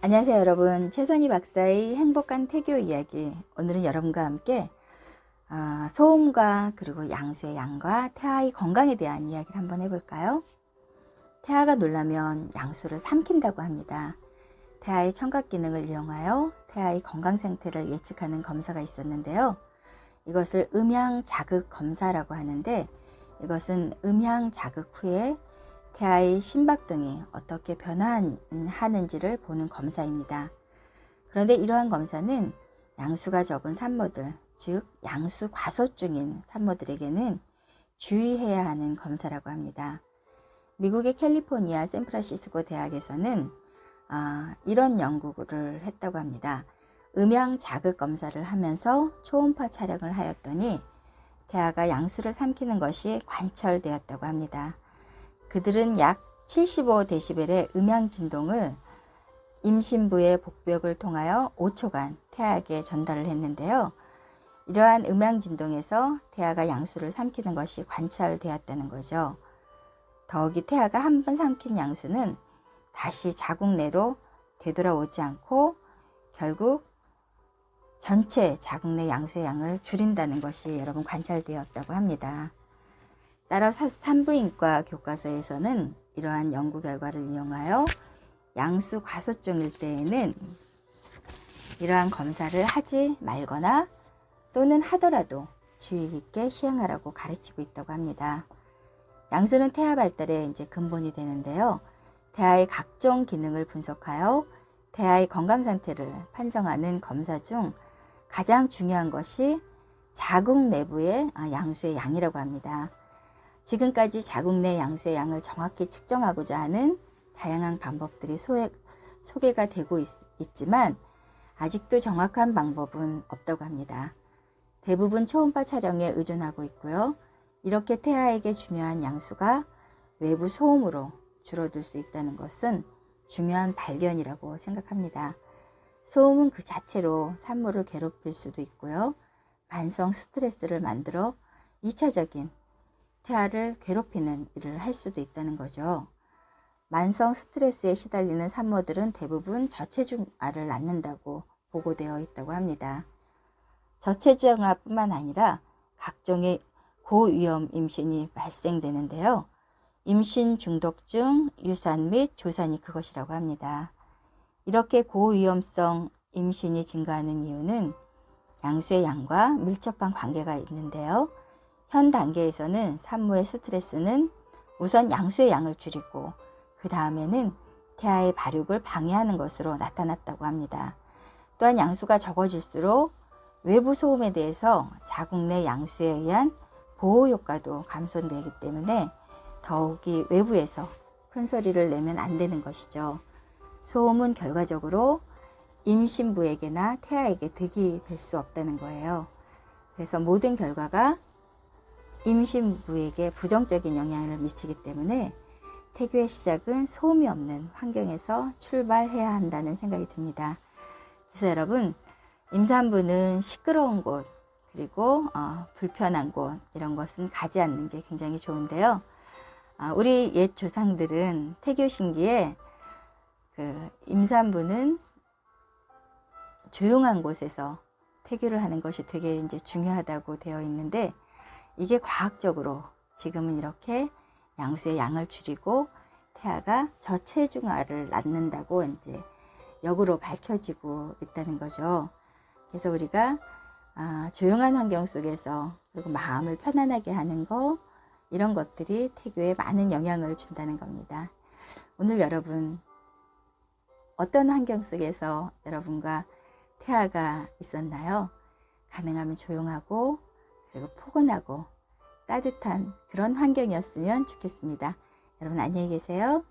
안녕하세요 여러분, 최선희 박사의 행복한 태교 이야기. 오늘은 여러분과 함께 소음과 그리고 양수의 양과 태아의 건강에 대한 이야기를 한번 해볼까요? 태아가 놀라면 양수를 삼킨다고 합니다. 태아의 청각 기능을 이용하여 태아의 건강 상태를 예측하는 검사가 있었는데요. 이것을 음향 자극 검사라고 하는데, 이것은 음향 자극 후에 태아의 심박동이 어떻게 변화하는지를 보는 검사입니다. 그런데 이러한 검사는 양수가 적은 산모들, 즉 양수 과소증인 산모들에게는 주의해야 하는 검사라고 합니다. 미국의 캘리포니아 샌프란시스코 대학에서는 이런 연구를 했다고 합니다. 음향 자극 검사를 하면서 초음파 촬영을 하였더니 태아가 양수를 삼키는 것이 관철되었다고 합니다. 그들은 약 75dB의 음향 진동을 임신부의 복벽을 통하여 5초간 태아에게 전달을 했는데요. 이러한 음향 진동에서 태아가 양수를 삼키는 것이 관찰되었다는 거죠. 더욱이 태아가 한 번 삼킨 양수는 다시 자궁 내로 되돌아오지 않고 결국 전체 자궁 내 양수의 양을 줄인다는 것이 여러분 관찰되었다고 합니다. 따라 산부인과 교과서에서는 이러한 연구 결과를 이용하여 양수 과소증일 때에는 이러한 검사를 하지 말거나 또는 하더라도 주의 깊게 시행하라고 가르치고 있다고 합니다. 양수는 태아 발달의 근본이 되는데요. 태아의 각종 기능을 분석하여 태아의 건강 상태를 판정하는 검사 중 가장 중요한 것이 자궁 내부의 양수의 양이라고 합니다. 지금까지 자궁 내 양수의 양을 정확히 측정하고자 하는 다양한 방법들이 소개가 되고 있지만 아직도 정확한 방법은 없다고 합니다. 대부분 초음파 촬영에 의존하고 있고요. 이렇게 태아에게 중요한 양수가 외부 소음으로 줄어들 수 있다는 것은 중요한 발견이라고 생각합니다. 소음은 그 자체로 산모를 괴롭힐 수도 있고요. 만성 스트레스를 만들어 2차적인 태아를 괴롭히는 일을 할 수도 있다는 거죠. 만성 스트레스에 시달리는 산모들은 대부분 저체중아를 낳는다고 보고되어 있다고 합니다. 저체중아뿐만 아니라 각종의 고위험 임신이 발생되는데요. 임신 중독증, 유산 및 조산이 그것이라고 합니다. 이렇게 고위험성 임신이 증가하는 이유는 양수의 양과 밀접한 관계가 있는데요. 현 단계에서는 산모의 스트레스는 우선 양수의 양을 줄이고 그 다음에는 태아의 발육을 방해하는 것으로 나타났다고 합니다. 또한 양수가 적어질수록 외부 소음에 대해서 자궁 내 양수에 의한 보호 효과도 감소되기 때문에 더욱이 외부에서 큰 소리를 내면 안 되는 것이죠. 소음은 결과적으로 임신부에게나 태아에게 득이 될 수 없다는 거예요. 그래서 모든 결과가 임신부에게 부정적인 영향을 미치기 때문에 태교의 시작은 소음이 없는 환경에서 출발해야 한다는 생각이 듭니다. 그래서 여러분, 임산부는 시끄러운 곳 그리고 불편한 곳 이런 것은 가지 않는 게 굉장히 좋은데요. 우리 옛 조상들은 태교 신기에 임산부는 조용한 곳에서 태교를 하는 것이 되게 중요하다고 되어 있는데, 이게 과학적으로 지금은 이렇게 양수의 양을 줄이고 태아가 저체중아를 낳는다고 역으로 밝혀지고 있다는 거죠. 그래서 우리가 조용한 환경 속에서 그리고 마음을 편안하게 하는 거, 이런 것들이 태교에 많은 영향을 준다는 겁니다. 오늘 여러분 어떤 환경 속에서 여러분과 태아가 있었나요? 가능하면 조용하고 그리고 포근하고 따뜻한 그런 환경이었으면 좋겠습니다. 여러분 안녕히 계세요.